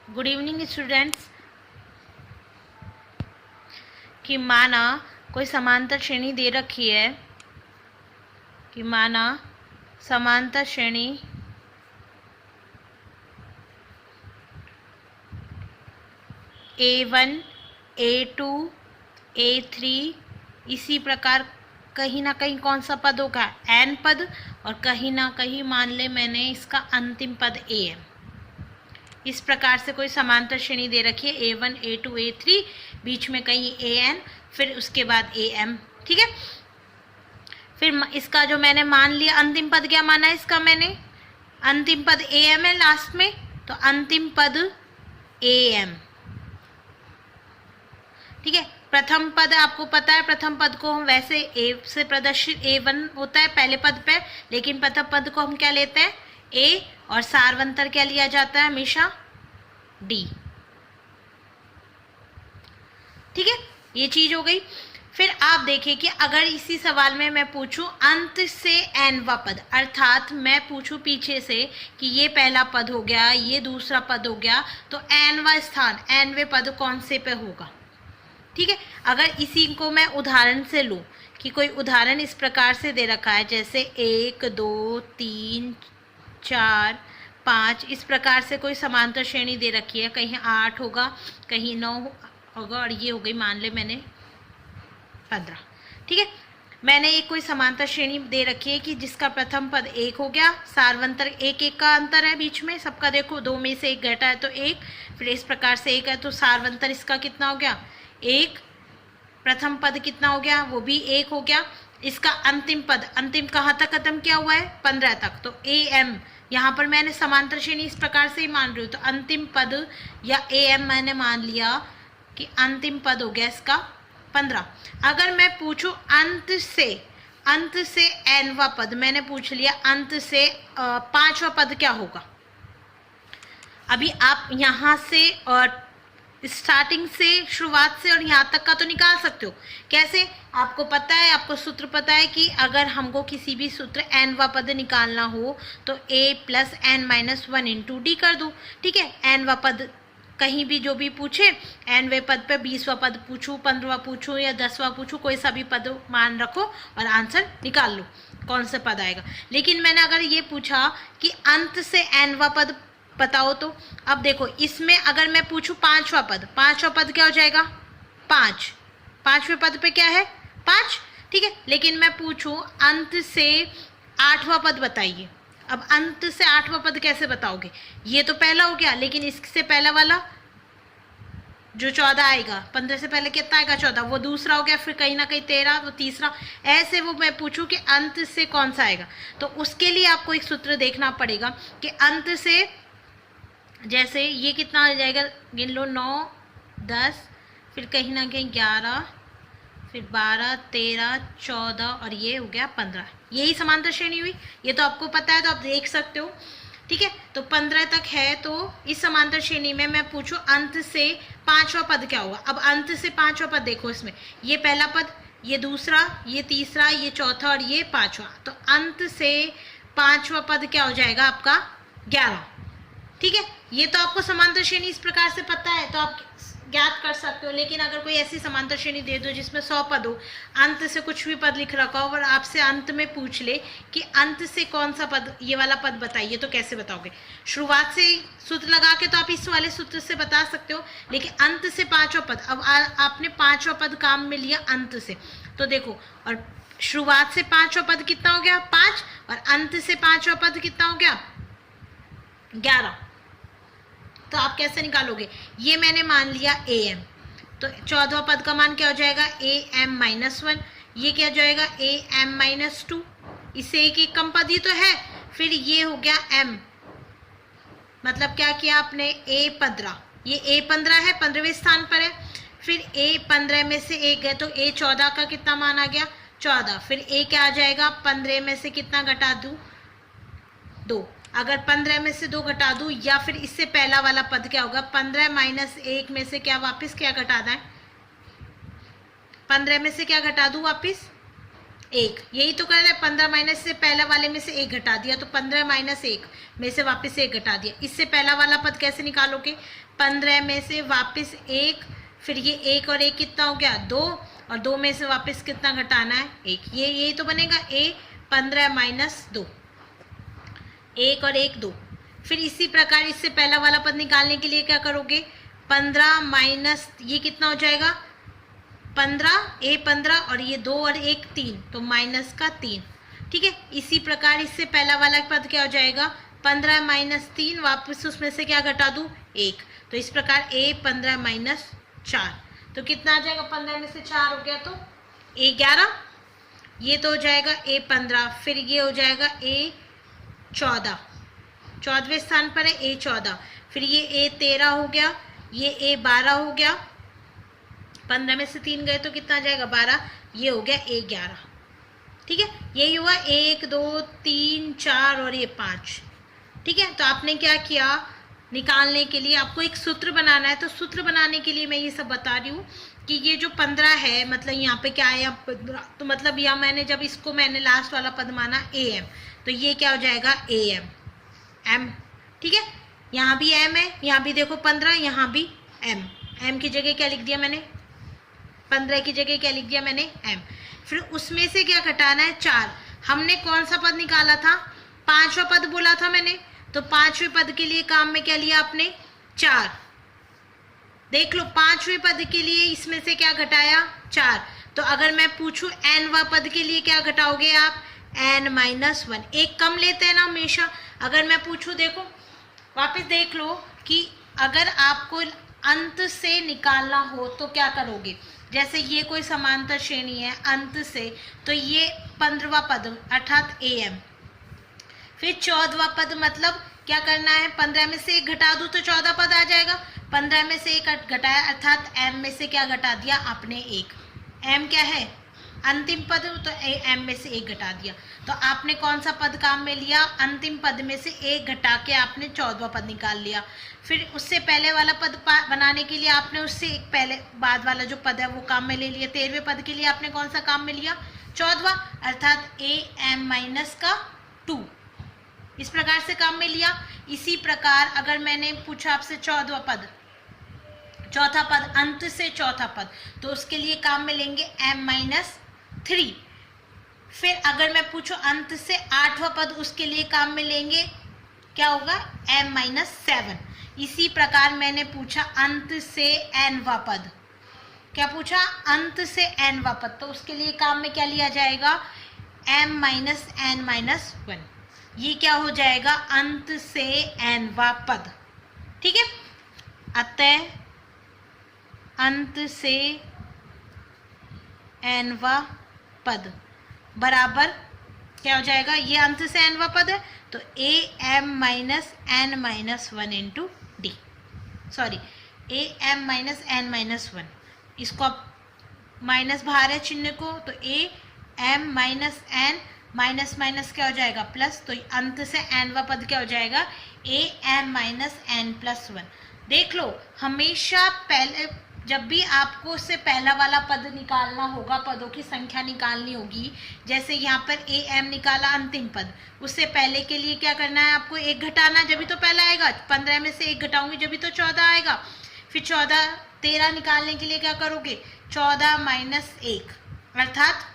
Good evening students. कि माना कोई समांतर श्रेणी दे रखी है कि माना समांतर श्रेणी A1 A2 A3 इसी प्रकार कहीं ना कहीं कौन सा पद होगा n पद, और कहीं ना कहीं मान ले मैंने इसका अंतिम पद am। इस प्रकार से कोई समांतर श्रेणी दे रखी है A1 A2 A3, बीच में कहीं an, फिर उसके बाद am। ठीक है, फिर इसका जो मैंने मान लिया अंतिम पद, क्या माना है इसका मैंने, अंतिम पद am है लास्ट में, तो अंतिम पद am। ठीक है, प्रथम पद आपको पता है, प्रथम पद को हम वैसे a से प्रदर्शित A1 होता है पहले पद पे, लेकिन प्रथम पद को हम क्या लेते हैं a, और सार्वंतर क्या लिया जाता है हमेशा d। ठीक है, ये चीज हो गई। फिर आप देखिए कि अगर इसी सवाल में मैं पूछूं अंत से nवा पद, अर्थात मैं पूछूं पीछे से कि ये पहला पद हो गया, ये दूसरा पद हो गया, तो nवा स्थान nवे पद कौन से पे होगा। ठीक है, अगर इसी को मैं उदाहरण से लूं कि कोई उदाहरण इस प्रकार से दे रखा है, जैसे 1 2 3 4 5, इस प्रकार से कोई समांतर श्रेणी दे रखी है, कहीं 8 होगा कहीं 9 होगा, और ये हो गई मान ले मैंने 15। ठीक है, मैंने एक कोई समांतर श्रेणी दे रखी है कि जिसका प्रथम पद 1 हो गया, सार्वंतर 1 1 का अंतर है बीच में सबका, देखो 2 में से 1 घटा है तो 1, फिर इस प्रकार से 1 है तो सार्वंतर इसका कितना हो गया 1, प्रथम पद कितना हो गया वो भी 1 हो गया, इसका अंतिम पद, अंतिम कहाँ तक खत्म किया हुआ है 15 तक, तो am। यहाँ पर मैंने समांतर श्रेणी इस प्रकार से ही मान रही हूँ, तो अंतिम पद या am मैंने मान लिया कि अंतिम पद हो गया इसका 15। अगर मैं पूछूं अंत से nवा पद, मैंने पूछ लिया अंत से 5वां पद क्या होगा। अभी आप यहाँ से और स्टार्टिंग से, शुरुआत से और यहाँ तक का तो निकाल सकते हो। कैसे, आपको पता है, आपको सूत्र पता है कि अगर हमको किसी भी सूत्र nवा पद निकालना हो तो a plus n minus 1 into D कर दो। ठीक है, nवा पद कहीं भी जो भी पूछे, nवे पद पे 20वां पद पूछूं, 15वां पूछूं या 10वां पूछूं, कोई सा भी पद मान रखो और आंसर निकाल लो कौन सा पद आएगा। लेकिन मैंने अगर ये पूछा कि अंत से nवा पद बताओ, तो अब देखो इसमें अगर मैं पूछूं 5वां पद, 5वां पद क्या हो जाएगा 5, 5वें पद पे क्या है 5। ठीक है, लेकिन मैं पूछूं अंत से 8वां पद बताइए, अब अंत से 8वां पद कैसे बताओगे, ये तो पहला हो गया, लेकिन इससे पहला वाला जो 14 आएगा, 15 से पहले कितना आएगा 14, वो दूसरा हो गया, फिर कहीं ना कहीं 13, वो तीसरा, ऐसे वो मैं पूछूं कि अंत से कौन सा आएगा, तो उसके लिए आपको एक सूत्र देखना पड़ेगा कि अंत से, जैसे ये कितना हो जाएगा, गिन लो 9 10, फिर कहीं ना कहीं 11, फिर 12 13 14, और ये हो गया 15, यही समांतर श्रेणी हुई। ये तो आपको पता है, तो आप देख सकते हो। ठीक है, तो 15 तक है, तो इस समांतर श्रेणी में मैं पूछूं अंत से 5वां पद क्या होगा। अब अंत से 5वां पद देखो, इसमें ये पहला पद, ये दूसरा, ये तीसरा, ये चौथा और ये 5वां, तो अंत से 5वां पद क्या हो जाएगा आपका 11। ठीक है, ये तो आपको समांतर श्रेणी इस प्रकार से पता है, तो आप ज्ञात कर सकते हो। लेकिन अगर कोई ऐसी समांतर श्रेणी दे दो जिसमें 100 पद हो, अंत से कुछ भी पद लिख रखा हो, और आपसे अंत में पूछ ले कि अंत से कौन सा पद, ये वाला पद बताइए, तो कैसे बताओगे। शुरुआत से सूत्र लगा के तो आप इस वाले सूत्र से बता सकते हो, लेकिन अंत से 5वां पद, अब आपने 5वां पद काम में लिया अंत से, तो देखो, और शुरुआत से 5वां पद कितना हो गया 5, और अंत से 5वां पद कितना हो गया 11, तो आप कैसे निकालोगे। ये मैंने मान लिया am, तो 14वां पद का मान क्या हो जाएगा am माइनस 1, ये क्या हो जाएगा am माइनस 2, इससे एक एक कम पद ही तो है, फिर ये हो गया m, मतलब क्या किया आपने a15, ये a15 है 15वें स्थान पर है, फिर a15 में से 1 गए तो a14 का कितना मान आ गया 14, फिर a क्या आ जाएगा 15 में से कितना घटा दूं 2, अगर 15 में से 2 घटा दूं, या फिर इससे पहला वाला पद क्या होगा 15 माइनस 1 में से क्या वापस क्या घटाना है, 15 में से क्या घटा दूं वापस 1, यही तो कर रहे हैं। 15 माइनस से पहला वाले में से 1 घटा दिया तो 15 माइनस 1 में से वापस 1 घटा दिया। इससे पहला वाला पद कैसे निकालोगे? 15 में से वापस 1, फिर ये 1 और 1 कितना हो गया? 2, और 2 में से वापस कितना घटाना है? 1। ये तो बनेगा a 15 माइनस 2, 1 और 1 2। फिर इसी प्रकार इससे पहला वाला पद निकालने के लिए क्या करोगे? 15 माइनस ये कितना हो जाएगा? 15, a 15 और ये 2 और 1 3, तो माइनस का 3। ठीक है, इसी प्रकार इससे पहला वाला पद क्या हो जाएगा? 15 माइनस 3, वापस उसमें से क्या घटा दूँ? 1। तो इस प्रकार a 15 माइनस 4, तो कितना आ जाएगा? 15 में से 4 हो गया तो a 11, ये तो हो जाएगा a 15, फिर ये हो जाएगा a 14, 14वें स्थान पर है a 14, फिर ये a 13 हो गया, ये a 12 हो गया, 15 में से 3 गए तो कितना आ जाएगा? 12, ये हो गया a 11। ठीक है, यही हुआ 1 2 3 4 और ये 5। ठीक है, तो आपने क्या किया? निकालने के लिए आपको एक सूत्र बनाना है, तो सूत्र बनाने के लिए मैं ये सब बता रही हूँ कि ये जो 15 है, मतलब यहाँ पे क्या है, तो मतलब यहाँ मैंने जब इसको मैंने लास्ट वाला पद माना am, तो ये क्या हो जाएगा? am। ठीक है, यहाँ भी m है, यहाँ भी देखो 15, यहाँ भी m की जगह क्या लिख दिया मैंने? 15 की जगह क्या लिख दिया मैंने? m। फिर उसमें से क्या घटाना है? 4। हमने कौन सा पद निकाला था? 5वां पद बोला था मैंने, तो 5वें पद के लिए काम में क्या लिया आपने? 4। देख लो, 5वें पद के लिए इसमें से क्या घटाया? 4। तो अगर मैं पूछूं nवां पद के लिए क्या घटाओगे आप? n minus 1। एक कम लेते हैं ना हमेशा। अगर मैं पूछूं, देखो वापस देख लो कि अगर आपको अंत से निकालना हो तो क्या करोगे? जैसे ये कोई समांतर श्रेणी है अंत से, तो ये 15वां पद अर्थात am, फिर 14वां पद मतलब क्या करना है? 15 में से 1 घटा दूं तो 14 पद आ जाएगा। 15 में से 1 घटाया अर्थात m में से क्या घटा दिया आपने? 1। m क्या है? अंतिम पद, तो m में से 1 घटा दिया। तो आपने कौन सा पद काम में लिया? अंतिम पद में से 1 घटा के आपने 14वां पद निकाल लिया। फिर उससे पहले वाला पद बनाने के लिए आपने उससे एक पहले बाद वाला जो पद है वो काम में ले लिया। 13वें पद के लिए आपने कौन सा काम में लिया? 14वां, अर्थात am माइनस का 2। इस प्रकार से काम में लिया। इसी प्रकार अगर मैंने पूछा आपसे 14वां पद, चौथा पद, अंत से चौथा पद, तो उसके लिए काम में लेंगे m माइनस 3। फिर अगर मैं पूछूं अंत से 8वां पद, उसके लिए काम में लेंगे क्या होगा? m minus 7। इसी प्रकार मैंने पूछा अंत से nवां पद, क्या पूछा? अंत से nवां पद, तो उसके लिए काम में क्या लिया जाएगा? m minus n minus 1। ये क्या हो जाएगा? अंत से nवां पद। ठीक है, अतः अंत से nवां पद बराबर क्या हो जाएगा? ये अंत से nवां पद है तो am minus n minus 1 into D, sorry am minus n minus 1, इसको आप माइनस बाहर है चिन्ह को, तो am minus n minus minus क्या हो जाएगा? प्लस, तो अंत से nवां पद क्या हो जाएगा? am minus n plus 1। देख लो, हमेशा पहले जब भी आपको उससे पहला वाला पद निकालना होगा, पदों की संख्या निकालनी होगी, जैसे यहाँ पर am निकाला अंतिम पद, उससे पहले के लिए क्या करना है आपको? 1 घटाना, जब भी तो पहला आएगा। 15 में से 1 घटाऊंगी जब भी तो 14 आएगा। फिर 13 निकालने के लिए क्या करोगे? 14 माइनस 1, अर्थात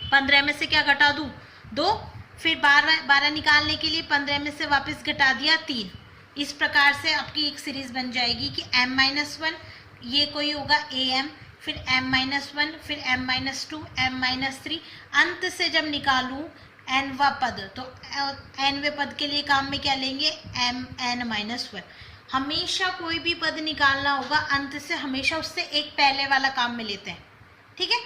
15 में से क्या घटा दूं? 2। फिर 12 निकालने के लिए 15 में से वापस घटा दिया 3। इस प्रकार से आपकी एक सीरीज बन जाएगी कि m माइनस 1, ये कोई होगा am, फिर m माइनस 1, फिर m माइनस 2, m माइनस 3। अंत से जब निकालूं nवां पद, तो nवें पद के लिए काम में क्या लेंगे? n minus 1। हमेशा कोई भी पद निकालना होगा अंत से, हमेशा उससे एक पहले वाला काम में लेते हैं। ठीक है,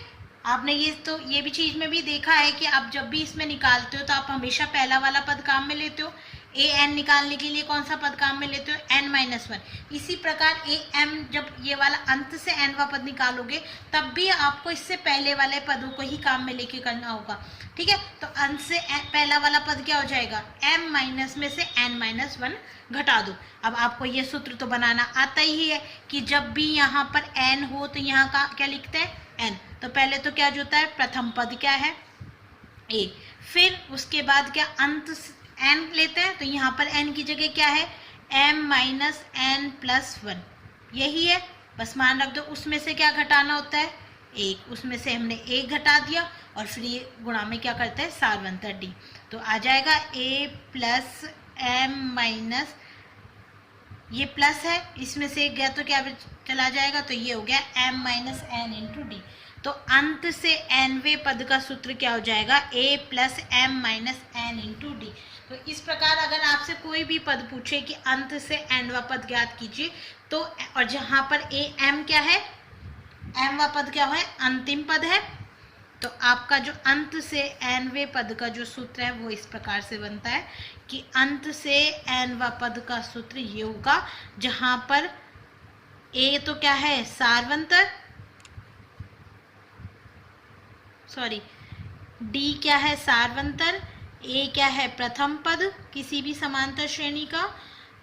आपने ये भी चीज में भी देखा है कि आप जब भी इसमें निकालते हो तो आप हमेशा पहला वाला पद काम में लेते हो। an निकालने के लिए कौन सा पद काम में लेते हो? n minus 1। इसी प्रकार am जब ये वाला अंत से nवां पद निकालोगे तब भी आपको इससे पहले वाले पदों को ही काम में लेके करना होगा। ठीक है, तो अंत से पहला वाला पद क्या हो जाएगा? m माइनस में से n माइनस 1 घटा दो। अब आपको ये सूत्र तो बनाना आता ही है कि जब भी यहाँ पर n हो तो यहाँ का क्या लिखते हैं? n। तो पहले तो क्या होता है? प्रथम पद क्या है? ए। फिर उसके बाद क्या अंत एन लेते हैं, तो यहाँ पर एन की जगह क्या है, M minus N plus one, यही है, बस मान रख दो। उसमें से क्या घटाना होता है, एक, उसमें से हमने एक घटा दिया और फिर ये गुणा में क्या करते हैं, सार्वंतर डी, तो आ जाएगा ए प्लस एम माइनस, ये प्लस है, इसमें से एक गया तो क्या चला जाएगा, तो ये हो गया M minus N into D. तो अंत से एनवें पद का सूत्र क्या हो जाएगा, A plus M minus N into D. तो इस प्रकार अगर आपसे कोई भी पद पूछे कि अंत से एनवा पद ज्ञात कीजिए, तो और जहां पर ए एम क्या है, एमवा पद क्या है, अंतिम पद है, तो आपका जो अंत से एनवे पद का जो सूत्र है वो इस प्रकार से बनता है कि अंत से एनवा पद का सूत्र ये होगा, जहां पर ए तो क्या है सार्वंतर, सॉरी डी क्या है सार्वंतर, ए क्या है प्रथम पद किसी भी समांतर श्रेणी का,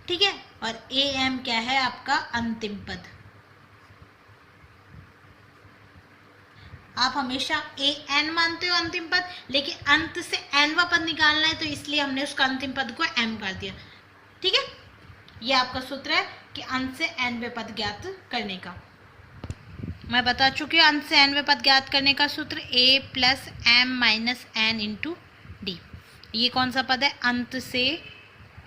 ठीक है, और ए एम क्या है आपका अंतिम पद। आप हमेशा ए एन मानते हो अंतिम पद, लेकिन अंत से एनवा पद निकालना है तो इसलिए हमने उसका अंतिम पद को एम कर दिया, ठीक है। ये आपका सूत्र है कि अंत से एनवे पद ज्ञात करने का। मैं बता चुकी हूँ अंत से एनवे पद ज्ञात करने का सूत्र A plus M minus N into D. ये कौन सा पद है, अंत से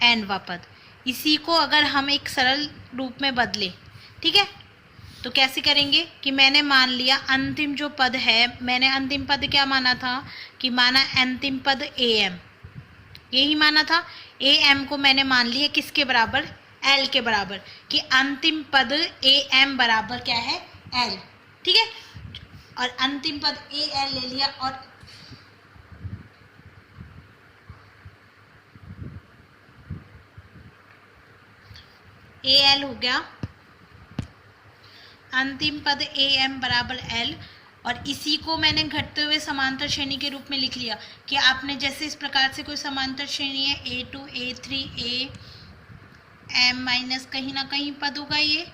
एनवा पद। इसी को अगर हम एक सरल रूप में बदले, ठीक है, तो कैसे करेंगे कि मैंने मान लिया अंतिम जो पद है, मैंने अंतिम पद क्या माना था कि माना अंतिम पद ए एम, यही माना था। ए एम को मैंने मान लिया किसके बराबर, एल के बराबर, कि अंतिम पद ए एम बराबर क्या है, एल, ठीक है। और अंतिम पद ए एल ले लिया और ए एल हो गया, अंतिम पद ए एम बराबर एल, और इसी को मैंने घटते हुए समांतर श्रेणी के रूप में लिख लिया कि आपने जैसे इस प्रकार से कोई समांतर श्रेणी है A2 A3 A M minus कहीं ना कहीं पद होगा ये,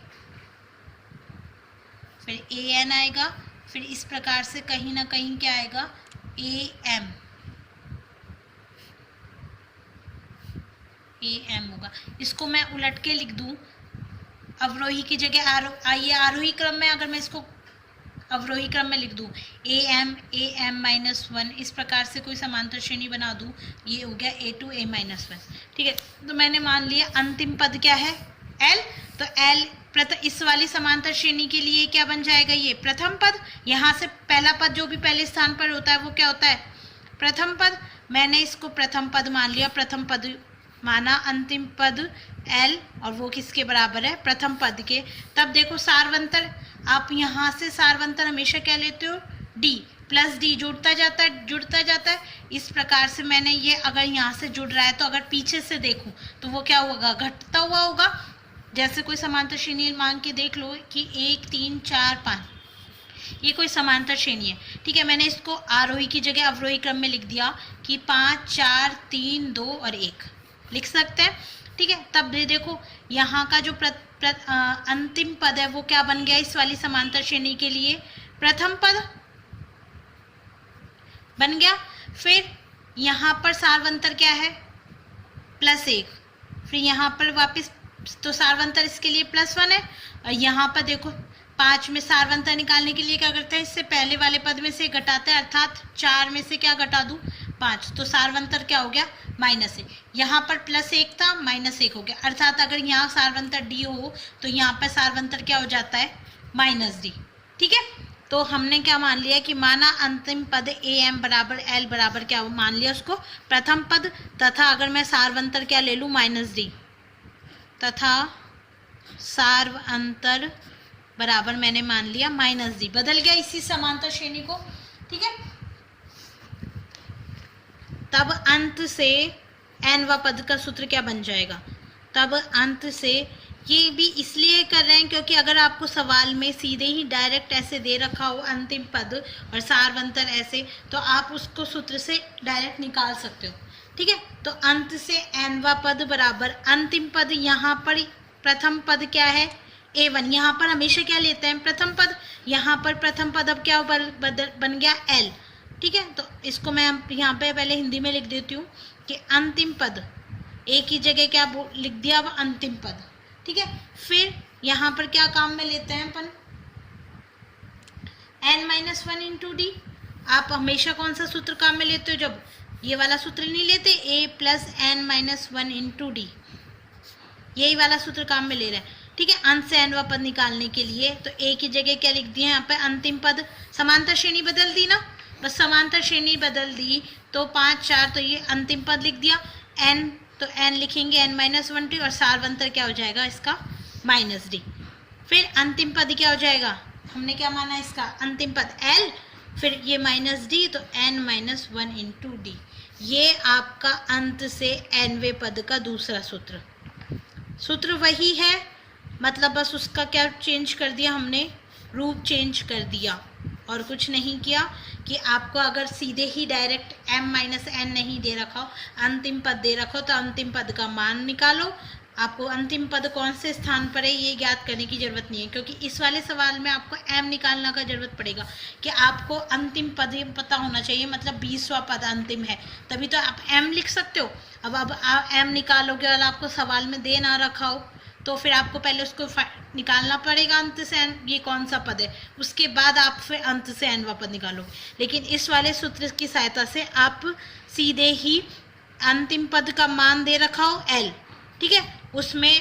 फिर AN आएगा, फिर इस प्रकार से कहीं ना कहीं क्या आएगा AM होगा। इसको मैं उलट के लिख दूं, अवरोही की जगह आइए आरोही क्रम में अगर मैं इसको अवरोही क्रम में लिख दूं AM माइनस वन, इस प्रकार से कोई समांतर श्रेणी बना दूं, ये हो गया A2 A माइनस वन, ठीक है। तो मैंने मान लिया अंतिम पद क्या है L, तो L इस वाली समांतर श्रेणी के लिए क्या बन जाएगा, ये प्रथम पद। यहाँ से पहला पद जो भी पहले स्थान पर होता है वो क्या होता है, प्रथम पद। मैंने इसको प्रथम पद मान लिया, प्रथम पद माना अंतिम पद L, और वो किसके बराबर है, प्रथम पद के। तब देखो सार्वंतर, आप यहाँ से सार्वंतर हमेशा क्या लेते हो, D प्लस D जुड़ता जाता है। इस प्रकार से मैंने ये अगर यहाँ से जुड़ रहा है तो अगर पीछे से देखूं तो वो क्या होगा, घटता हुआ होगा। जैसे कोई समांतर श्रेणी मांग के देख लो कि 1 3 4 5, ये कोई समांतर श्रेणी है, ठीक है। मैंने इसको आरोही की जगह अवरोही क्रम में लिख दिया कि 5 4 3 2 और 1 लिख सकते हैं, ठीक है। तब भी देखो यहाँ का जो अंतिम पद है वो क्या बन गया इस वाली समांतर श्रेणी के लिए, प्रथम पद बन गया। फिर यहाँ पर सार्वंतर क्या है, +1, फिर यहाँ पर वापस तो सार्वंतर इसके लिए +1 है, और यहाँ पर देखो 5 में सार्वंतर निकालने के लिए क्या करते हैं, इससे पहले वाले पद में से घटाते हैं, अर्थात 4 में से क्या घटा दूं 5, तो सार्वंतर क्या हो गया -1। यहाँ पर +1 था, -1 हो गया, अर्थात अगर यहाँ सार्वंतर D हो तो यहाँ पर सार्वंतर क्या हो जाता है -D, ठीक है। तो हमने क्या मान लिया कि माना अंतिम पद AM बराबर L बराबर क्या मान लिया उसको प्रथम पद, तथा अगर मैं सार्वंतर क्या ले लूँ -D, तथा सार्वंतर बराबर मैंने मान लिया -D, बदल गया इसी समांतर श्रेणी को, ठीक है। तब अंत से nवा पद का सूत्र क्या बन जाएगा, तब अंत से, ये भी इसलिए कर रहे हैं क्योंकि अगर आपको सवाल में सीधे ही डायरेक्ट ऐसे दे रखा हो अंतिम पद और सार्वंतर ऐसे, तो आप उसको सूत्र से डायरेक्ट निकाल सकते हो, ठीक है। तो अंत से nवा पद बराबर अंतिम पद, यहाँ पर प्रथम पद क्या है A1, यहाँ पर हमेशा क्या लेते हैं प्रथम पद, यहाँ पर प्रथम पद अब क्या बन गया L, ठीक है, तो इसको मैं यहाँ पे पहले हिंदी में लिख देती हूँ कि अंतिम पद, एक ही जगह क्या लिख दिया, अब अंतिम पद। ठीक है, फिर यहाँ पर क्या काम में लेते हैं अपन, n-1 इंटू डी। आप हमेशा कौन सा सूत्र काम में लेते हो, जब ये वाला सूत्र नहीं लेते, a plus n-1 into D, यही वाला सूत्र काम में ले रहे हैं। ठीक है, अंत से n पद निकालने के लिए तो एक ही जगह क्या लिख दिया यहाँ पे, अंतिम पद। समांतर श्रेणी बदल दी ना, बस समांतर श्रेणी बदल दी तो 5 4, तो ये अंतिम पद लिख दिया। n तो n लिखेंगे n-1 डी, और सारवंतर क्या हो जाएगा इसका, -d। फिर अंतिम पद क्या हो जाएगा, हमने क्या माना इसका अंतिम पद l, फिर ये -d तो n-1 इंटू डी। ये आपका अंत से nवें पद का दूसरा सूत्र। सूत्र वही है, मतलब बस उसका क्या चेंज कर दिया हमने, रूप चेंज कर दिया, और कुछ नहीं किया। कि आपको अगर सीधे ही डायरेक्ट m-n नहीं दे रखा हो, अंतिम पद दे रखा हो, तो अंतिम पद का मान निकालो। आपको अंतिम पद कौन से स्थान पर है ये ज्ञात करने की जरूरत नहीं है, क्योंकि इस वाले सवाल में आपको m निकालना का जरूरत पड़ेगा कि आपको अंतिम पद पता होना चाहिए, मतलब 20वां पद अंतिम है, तभी तो आप m लिख सकते हो। अब आप m निकालोगे और आपको सवाल में दे ना रखा हो, तो फिर आपको पहले उसको निकालना पड़ेगा अंत से n, ये कौन सा पद है, उसके बाद आप फिर अंत से n पद निकालोगे। लेकिन इस वाले सूत्र की सहायता से आप सीधे ही अंतिम पद का मान दे रखा हो l, ठीक है, उसमें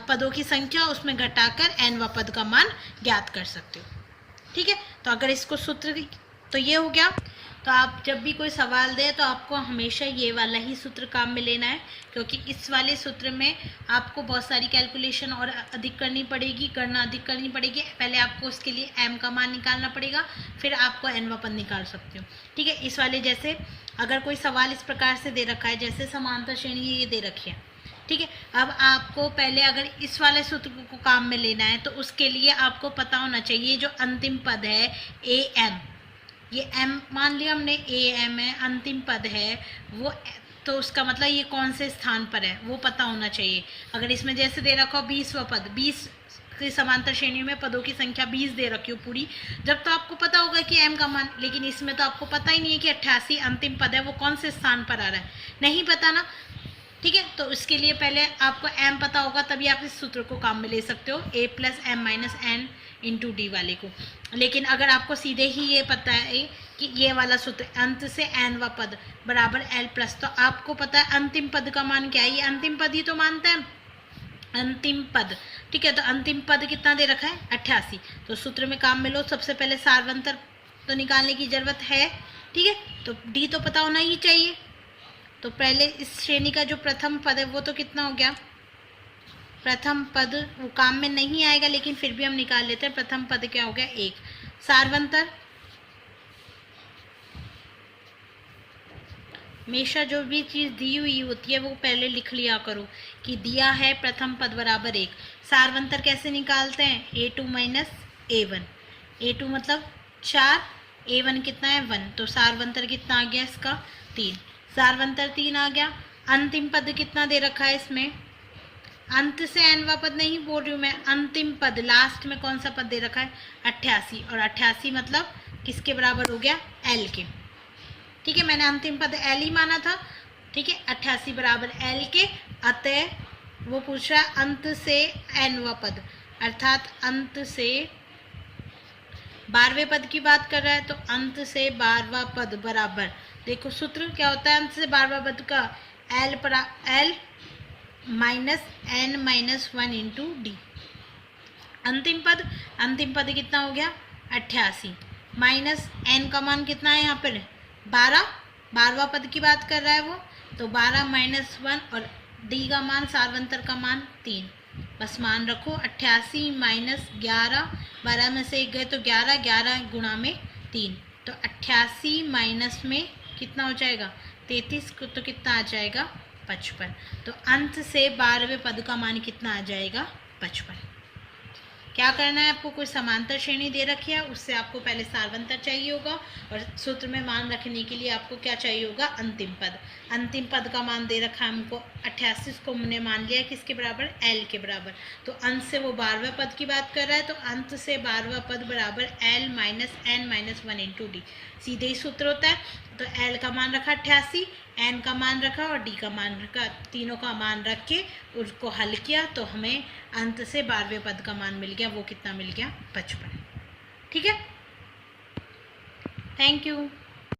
पदों की संख्या उसमें घटाकर n पद का मान ज्ञात कर सकते हो। ठीक है, तो अगर इसको सूत्र, तो ये हो गया। तो आप जब भी कोई सवाल दे तो आपको हमेशा ये वाला ही सूत्र काम में लेना है, क्योंकि इस वाले सूत्र में आपको बहुत सारी कैलकुलेशन और अधिक करनी पड़ेगी, गणना अधिक करनी पड़ेगी। पहले आपको उसके लिए m का मान निकालना पड़ेगा, फिर आपको n पद निकाल सकते हो। ठीक है, इस वाले जैसे अगर कोई सवाल इस प्रकार से दे रखा है, जैसे समांतर श्रेणी ये दे रखी है, ठीक है, अब आपको पहले अगर इस वाले सूत्र को काम में लेना है तो उसके लिए आपको पता होना चाहिए जो अंतिम पद है am, ये m मान लिया हमने am है, अंतिम पद है वो, तो उसका मतलब ये कौन से स्थान पर है वो पता होना चाहिए। अगर इसमें जैसे दे रखा हो 20वां पद, 20 की समांतर श्रेणी में पदों की संख्या 20 दे रखी हो पूरी, जब तो आपको पता होगा कि m का मान, लेकिन इसमें तो आपको पता ही नहीं है कि 88 अंतिम पद है वो कौन से स्थान पर आ रहा है, नहीं पता ना। ठीक है, तो इसके लिए पहले आपको m पता होगा, तभी आप इस सूत्र को काम में ले सकते हो, a plus m-n into D वाले को। लेकिन अगर आपको सीधे ही ये पता है कि ये वाला सूत्र अंत से n पद बराबर l प्लस, तो आपको पता है अंतिम पद का मान क्या है, ये अंतिम पद ही तो मानता है अंतिम पद। ठीक है, तो अंतिम पद कितना दे रखा है 88, तो सूत्र में काम में लो। सबसे पहले सारवंतर तो निकालने की जरूरत है, ठीक है, तो d तो पता होना ही चाहिए। तो पहले इस श्रेणी का जो प्रथम पद है वो तो कितना हो गया, प्रथम पद वो काम में नहीं आएगा, लेकिन फिर भी हम निकाल लेते हैं। प्रथम पद क्या हो गया 1, सारवंतर हमेशा जो भी चीज़ दी हुई होती है वो पहले लिख लिया करो कि दिया है प्रथम पद बराबर 1। सारवंतर कैसे निकालते हैं, a2 माइनस a1, a2 मतलब 4, a1 कितना है 1, तो सारवंतर कितना आ गया इसका 3, सारवंतर 3 आ गया। अंतिम पद कितना दे रखा है इसमें, अंत से n पद नहीं बोल रही हूँ मैं, अंतिम पद लास्ट में कौन सा पद दे रखा है 88, और 88 मतलब किसके बराबर हो गया l के। ठीक है, मैंने अंतिम पद l ही माना था। ठीक है, 88 बराबर l के, अतः वो पूछ रहा है अंत से n पद, अर्थात अंत से 12वें पद की बात कर रहा है, तो अंत से 12वां पद बराबर, देखो सूत्र क्या होता है अंत से 12वां पद का, l minus n-1 into D. अंतिम पद कितना हो गया 88, माइनस n का मान कितना है यहाँ पर 12, 12वां पद की बात कर रहा है वो, तो 12 माइनस 1, और डी का मान सारवंतर का मान 3, बस मान रखो 88 माइनस 11, 12 में से 1 गए तो 11, 11 गुणा में 3, तो 88 माइनस में कितना हो जाएगा 33, तो कितना आ जाएगा 55। तो अंत से 12वें पद का मान कितना आ जाएगा 55। क्या करना है आपको, कोई समांतर श्रेणी दे रखी है, उससे आपको पहले सारवंतर चाहिए होगा और सूत्र में मान रखने के लिए आपको क्या चाहिए होगा, अंतिम पद। अंतिम पद का मान दे रखा है हमको 88, इसको हमने मान लिया किसके बराबर, एल के बराबर। तो अंत से वो 12वें पद की बात कर रहा है, तो अंत से 12वां पद बराबर L minus N minus 1 into D, सीधे ही सूत्र होता है। तो एल का मान रखा 88, एन का मान रखा और डी का मान रखा, तीनों का मान रख के उसको हल किया तो हमें अंत से 12वें पद का मान मिल गया। वो कितना मिल गया, 55। ठीक है, थैंक यू।